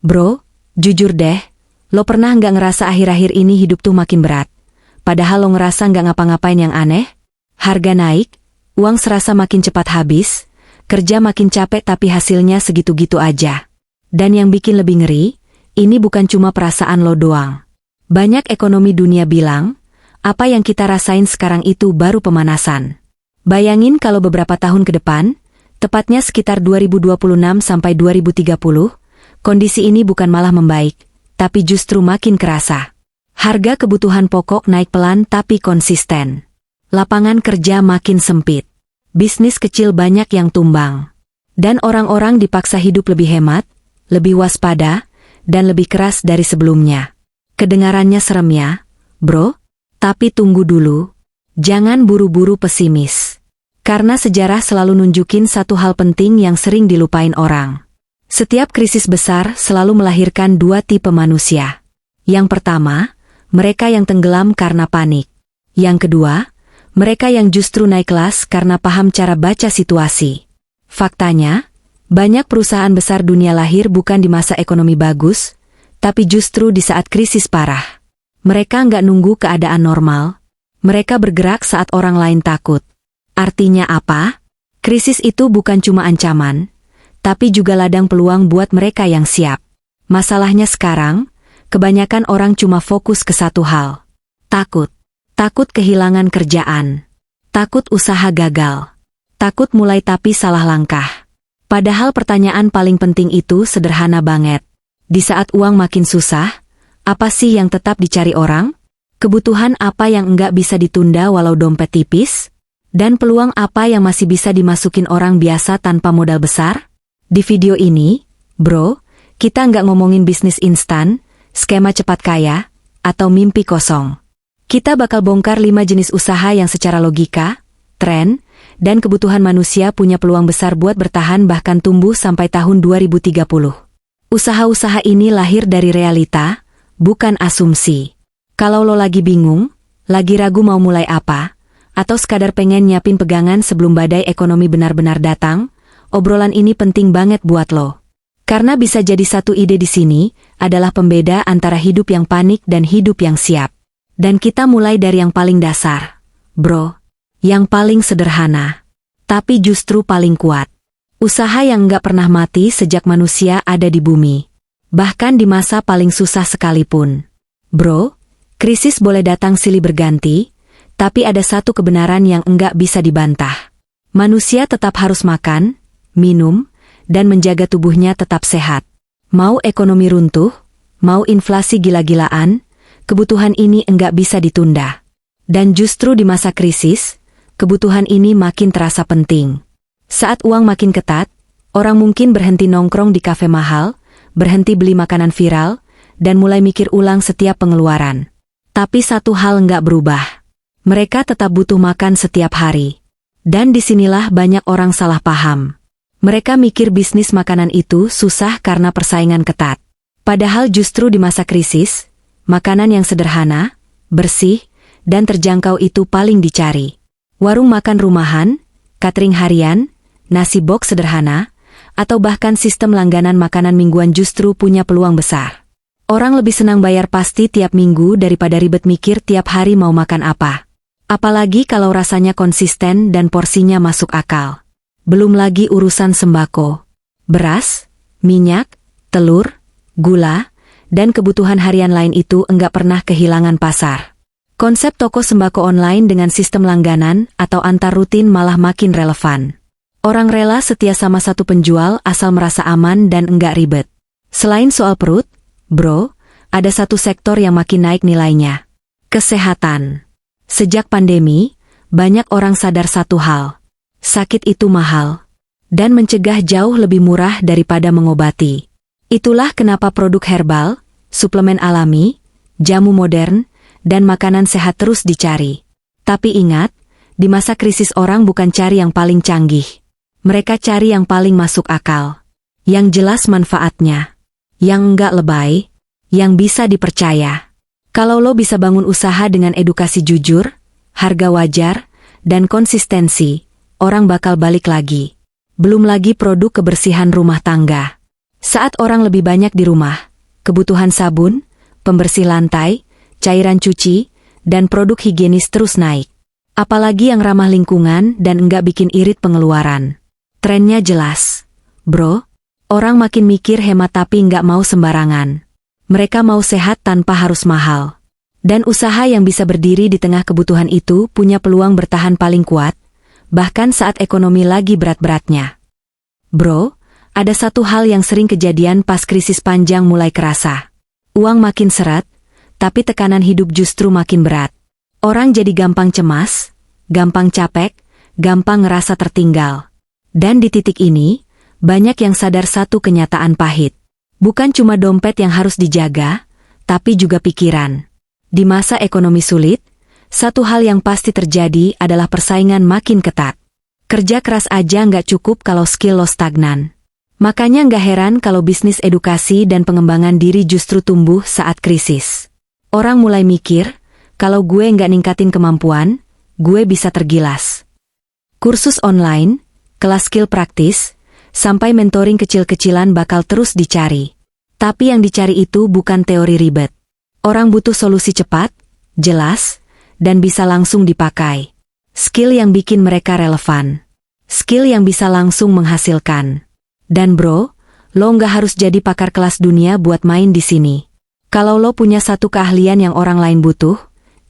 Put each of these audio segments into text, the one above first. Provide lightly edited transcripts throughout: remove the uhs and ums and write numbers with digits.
Bro, jujur deh, lo pernah nggak ngerasa akhir-akhir ini hidup tuh makin berat? Padahal lo ngerasa nggak ngapa-ngapain yang aneh? Harga naik, uang serasa makin cepat habis, kerja makin capek tapi hasilnya segitu-gitu aja. Dan yang bikin lebih ngeri, ini bukan cuma perasaan lo doang. Banyak ekonomi dunia bilang, apa yang kita rasain sekarang itu baru pemanasan. Bayangin kalau beberapa tahun ke depan, tepatnya sekitar 2026 sampai 2030, kondisi ini bukan malah membaik, tapi justru makin kerasa. Harga kebutuhan pokok naik pelan tapi konsisten. Lapangan kerja makin sempit. Bisnis kecil banyak yang tumbang. Dan orang-orang dipaksa hidup lebih hemat, lebih waspada, dan lebih keras dari sebelumnya. Kedengarannya serem ya, bro? Tapi tunggu dulu. Jangan buru-buru pesimis. Karena sejarah selalu nunjukin satu hal penting yang sering dilupain orang. Setiap krisis besar selalu melahirkan dua tipe manusia. Yang pertama, mereka yang tenggelam karena panik. Yang kedua, mereka yang justru naik kelas karena paham cara baca situasi. Faktanya, banyak perusahaan besar dunia lahir bukan di masa ekonomi bagus, tapi justru di saat krisis parah. Mereka nggak nunggu keadaan normal. Mereka bergerak saat orang lain takut. Artinya apa? Krisis itu bukan cuma ancaman, tapi juga ladang peluang buat mereka yang siap. Masalahnya sekarang, kebanyakan orang cuma fokus ke satu hal. Takut. Takut kehilangan kerjaan. Takut usaha gagal. Takut mulai tapi salah langkah. Padahal pertanyaan paling penting itu sederhana banget. Di saat uang makin susah, apa sih yang tetap dicari orang? Kebutuhan apa yang enggak bisa ditunda walau dompet tipis? Dan peluang apa yang masih bisa dimasukin orang biasa tanpa modal besar? Di video ini, bro, kita nggak ngomongin bisnis instan, skema cepat kaya, atau mimpi kosong. Kita bakal bongkar 5 jenis usaha yang secara logika, tren, dan kebutuhan manusia punya peluang besar buat bertahan bahkan tumbuh sampai tahun 2030. Usaha-usaha ini lahir dari realita, bukan asumsi. Kalau lo lagi bingung, lagi ragu mau mulai apa, atau sekadar pengen nyiapin pegangan sebelum badai ekonomi benar-benar datang, obrolan ini penting banget buat lo. Karena bisa jadi satu ide di sini adalah pembeda antara hidup yang panik dan hidup yang siap. Dan kita mulai dari yang paling dasar, bro. Yang paling sederhana, tapi justru paling kuat. Usaha yang nggak pernah mati sejak manusia ada di bumi. Bahkan di masa paling susah sekalipun. Bro, krisis boleh datang silih berganti, tapi ada satu kebenaran yang enggak bisa dibantah. Manusia tetap harus makan, minum, dan menjaga tubuhnya tetap sehat. Mau ekonomi runtuh, mau inflasi gila-gilaan, kebutuhan ini enggak bisa ditunda. Dan justru di masa krisis, kebutuhan ini makin terasa penting. Saat uang makin ketat, orang mungkin berhenti nongkrong di kafe mahal, berhenti beli makanan viral, dan mulai mikir ulang setiap pengeluaran. Tapi satu hal enggak berubah. Mereka tetap butuh makan setiap hari. Dan disinilah banyak orang salah paham. Mereka mikir bisnis makanan itu susah karena persaingan ketat. Padahal justru di masa krisis, makanan yang sederhana, bersih, dan terjangkau itu paling dicari. Warung makan rumahan, catering harian, nasi box sederhana, atau bahkan sistem langganan makanan mingguan justru punya peluang besar. Orang lebih senang bayar pasti tiap minggu daripada ribet mikir tiap hari mau makan apa. Apalagi kalau rasanya konsisten dan porsinya masuk akal. Belum lagi urusan sembako, beras, minyak, telur, gula, dan kebutuhan harian lain itu enggak pernah kehilangan pasar. Konsep toko sembako online dengan sistem langganan atau antar rutin malah makin relevan. Orang rela setia sama satu penjual asal merasa aman dan enggak ribet. Selain soal perut, bro, ada satu sektor yang makin naik nilainya. Kesehatan. Sejak pandemi, banyak orang sadar satu hal. Sakit itu mahal. Dan mencegah jauh lebih murah daripada mengobati. Itulah kenapa produk herbal, suplemen alami, jamu modern, dan makanan sehat terus dicari. Tapi ingat, di masa krisis orang bukan cari yang paling canggih. Mereka cari yang paling masuk akal. Yang jelas manfaatnya. Yang enggak lebay, yang bisa dipercaya. Kalau lo bisa bangun usaha dengan edukasi jujur, harga wajar, dan konsistensi, orang bakal balik lagi. Belum lagi produk kebersihan rumah tangga. Saat orang lebih banyak di rumah, kebutuhan sabun, pembersih lantai, cairan cuci, dan produk higienis terus naik. Apalagi yang ramah lingkungan dan enggak bikin irit pengeluaran. Trennya jelas. Bro, orang makin mikir hemat tapi enggak mau sembarangan. Mereka mau sehat tanpa harus mahal. Dan usaha yang bisa berdiri di tengah kebutuhan itu punya peluang bertahan paling kuat, bahkan saat ekonomi lagi berat-beratnya. Bro, ada satu hal yang sering kejadian pas krisis panjang mulai kerasa. Uang makin seret, tapi tekanan hidup justru makin berat. Orang jadi gampang cemas, gampang capek, gampang ngerasa tertinggal. Dan di titik ini, banyak yang sadar satu kenyataan pahit. Bukan cuma dompet yang harus dijaga, tapi juga pikiran. Di masa ekonomi sulit, satu hal yang pasti terjadi adalah persaingan makin ketat. Kerja keras aja nggak cukup kalau skill lo stagnan. Makanya nggak heran kalau bisnis edukasi dan pengembangan diri justru tumbuh saat krisis. Orang mulai mikir, kalau gue nggak ningkatin kemampuan, gue bisa tergilas. Kursus online, kelas skill praktis, sampai mentoring kecil-kecilan bakal terus dicari. Tapi yang dicari itu bukan teori ribet. Orang butuh solusi cepat, jelas, dan bisa langsung dipakai. Skill yang bikin mereka relevan. Skill yang bisa langsung menghasilkan. Dan bro, lo nggak harus jadi pakar kelas dunia buat main di sini. Kalau lo punya satu keahlian yang orang lain butuh,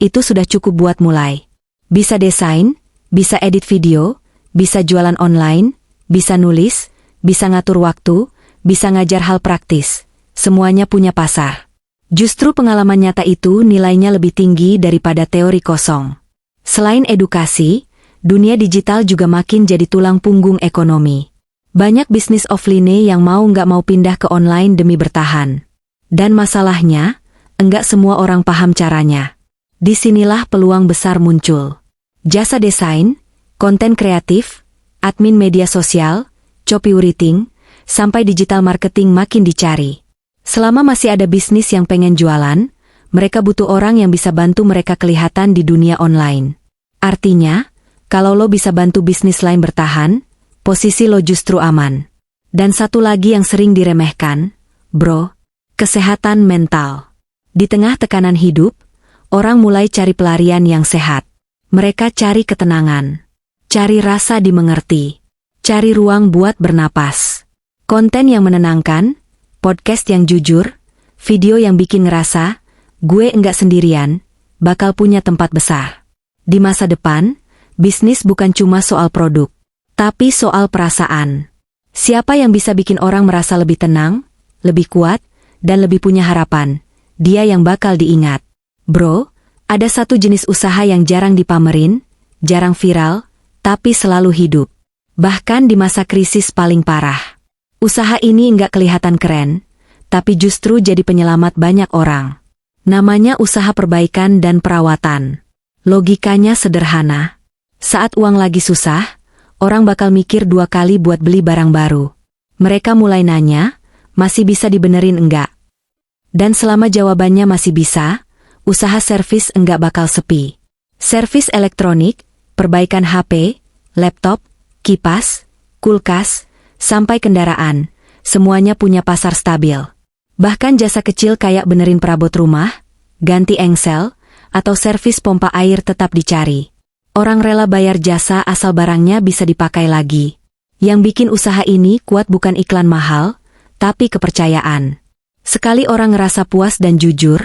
itu sudah cukup buat mulai. Bisa desain, bisa edit video, bisa jualan online, bisa nulis, bisa ngatur waktu, bisa ngajar hal praktis. Semuanya punya pasar. Justru pengalaman nyata itu nilainya lebih tinggi daripada teori kosong. Selain edukasi, dunia digital juga makin jadi tulang punggung ekonomi. Banyak bisnis offline yang mau nggak mau pindah ke online demi bertahan. Dan masalahnya, enggak semua orang paham caranya. Disinilah peluang besar muncul. Jasa desain, konten kreatif, admin media sosial, copywriting, sampai digital marketing makin dicari. Selama masih ada bisnis yang pengen jualan, mereka butuh orang yang bisa bantu mereka kelihatan di dunia online. Artinya, kalau lo bisa bantu bisnis lain bertahan, posisi lo justru aman. Dan satu lagi yang sering diremehkan, bro, kesehatan mental. Di tengah tekanan hidup, orang mulai cari pelarian yang sehat. Mereka cari ketenangan, cari rasa dimengerti, cari ruang buat bernapas. Konten yang menenangkan, podcast yang jujur, video yang bikin ngerasa, gue enggak sendirian, bakal punya tempat besar. Di masa depan, bisnis bukan cuma soal produk, tapi soal perasaan. Siapa yang bisa bikin orang merasa lebih tenang, lebih kuat, dan lebih punya harapan, dia yang bakal diingat. Bro, ada satu jenis usaha yang jarang dipamerin, jarang viral, tapi selalu hidup. Bahkan di masa krisis paling parah. Usaha ini enggak kelihatan keren, tapi justru jadi penyelamat banyak orang. Namanya usaha perbaikan dan perawatan. Logikanya sederhana. Saat uang lagi susah, orang bakal mikir 2 kali buat beli barang baru. Mereka mulai nanya, masih bisa dibenerin enggak? Dan selama jawabannya masih bisa, usaha servis enggak bakal sepi. Servis elektronik, perbaikan HP, laptop, kipas, kulkas, sampai kendaraan, semuanya punya pasar stabil. Bahkan jasa kecil kayak benerin perabot rumah, ganti engsel, atau servis pompa air tetap dicari. Orang rela bayar jasa asal barangnya bisa dipakai lagi. Yang bikin usaha ini kuat bukan iklan mahal, tapi kepercayaan. Sekali orang ngerasa puas dan jujur,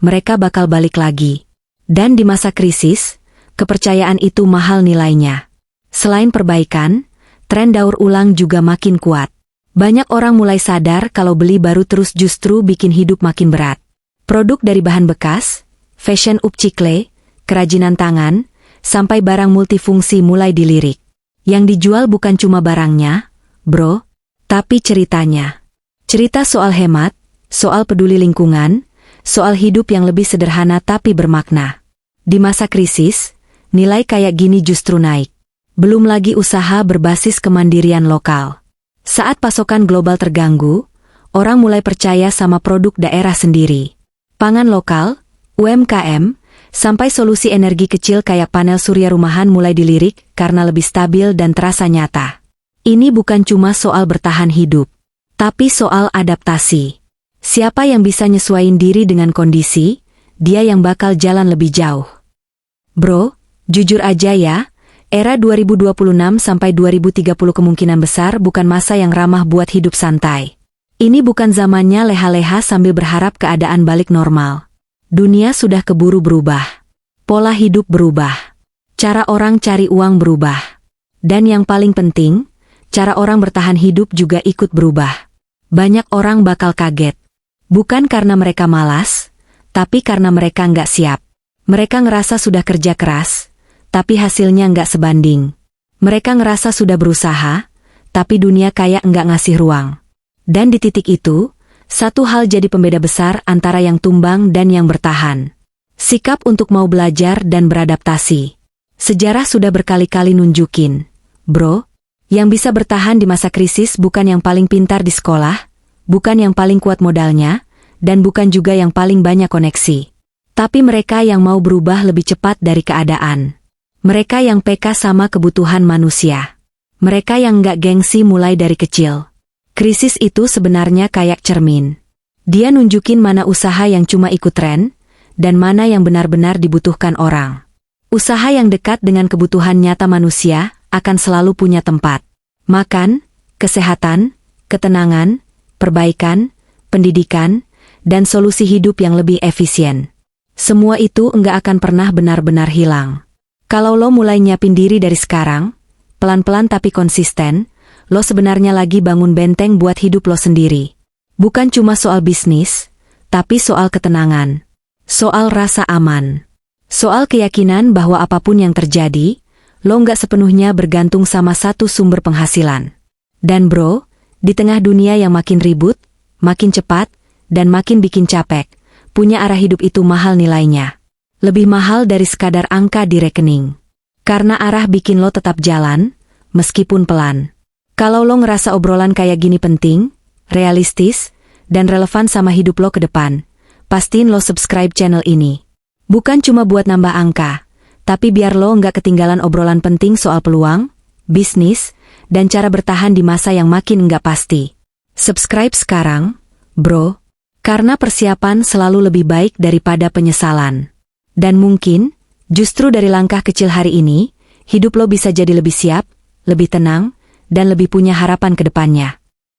mereka bakal balik lagi. Dan di masa krisis, kepercayaan itu mahal nilainya. Selain perbaikan, tren daur ulang juga makin kuat. Banyak orang mulai sadar kalau beli baru terus justru bikin hidup makin berat. Produk dari bahan bekas, fashion upcycle, kerajinan tangan, sampai barang multifungsi mulai dilirik. Yang dijual bukan cuma barangnya, bro, tapi ceritanya. Cerita soal hemat, soal peduli lingkungan, soal hidup yang lebih sederhana tapi bermakna. Di masa krisis, nilai kayak gini justru naik. Belum lagi usaha berbasis kemandirian lokal. Saat pasokan global terganggu, orang mulai percaya sama produk daerah sendiri. Pangan lokal, UMKM, sampai solusi energi kecil kayak panel surya rumahan mulai dilirik karena lebih stabil dan terasa nyata. Ini bukan cuma soal bertahan hidup, Tapi soal adaptasi. Siapa yang bisa nyesuaiin diri dengan kondisi, dia yang bakal jalan lebih jauh. Bro, jujur aja ya, era 2026 sampai 2030 kemungkinan besar bukan masa yang ramah buat hidup santai. Ini bukan zamannya leha-leha sambil berharap keadaan balik normal. Dunia sudah keburu berubah. Pola hidup berubah. Cara orang cari uang berubah. Dan yang paling penting, cara orang bertahan hidup juga ikut berubah. Banyak orang bakal kaget. Bukan karena mereka malas, tapi karena mereka nggak siap. Mereka ngerasa sudah kerja keras, tapi hasilnya nggak sebanding. Mereka ngerasa sudah berusaha, tapi dunia kayak nggak ngasih ruang. Dan di titik itu, satu hal jadi pembeda besar antara yang tumbang dan yang bertahan. Sikap untuk mau belajar dan beradaptasi. Sejarah sudah berkali-kali nunjukin, bro, yang bisa bertahan di masa krisis bukan yang paling pintar di sekolah, bukan yang paling kuat modalnya, dan bukan juga yang paling banyak koneksi. Tapi mereka yang mau berubah lebih cepat dari keadaan. Mereka yang peka sama kebutuhan manusia. Mereka yang nggak gengsi mulai dari kecil. Krisis itu sebenarnya kayak cermin. Dia nunjukin mana usaha yang cuma ikut tren, dan mana yang benar-benar dibutuhkan orang. Usaha yang dekat dengan kebutuhan nyata manusia akan selalu punya tempat. Makan, kesehatan, ketenangan, perbaikan, pendidikan, dan solusi hidup yang lebih efisien. Semua itu enggak akan pernah benar-benar hilang. Kalau lo mulai nyiapin diri dari sekarang, pelan-pelan tapi konsisten, lo sebenarnya lagi bangun benteng buat hidup lo sendiri. Bukan cuma soal bisnis, tapi soal ketenangan. Soal rasa aman. Soal keyakinan bahwa apapun yang terjadi, lo nggak sepenuhnya bergantung sama satu sumber penghasilan. Dan bro, di tengah dunia yang makin ribut, makin cepat, dan makin bikin capek, punya arah hidup itu mahal nilainya. Lebih mahal dari sekadar angka di rekening. Karena arah bikin lo tetap jalan, meskipun pelan. Kalau lo ngerasa obrolan kayak gini penting, realistis, dan relevan sama hidup lo ke depan, pastiin lo subscribe channel ini. Bukan cuma buat nambah angka, tapi biar lo nggak ketinggalan obrolan penting soal peluang, bisnis, dan cara bertahan di masa yang makin nggak pasti. Subscribe sekarang, bro, karena persiapan selalu lebih baik daripada penyesalan. Dan mungkin, justru dari langkah kecil hari ini, hidup lo bisa jadi lebih siap, lebih tenang, dan lebih punya harapan ke depannya.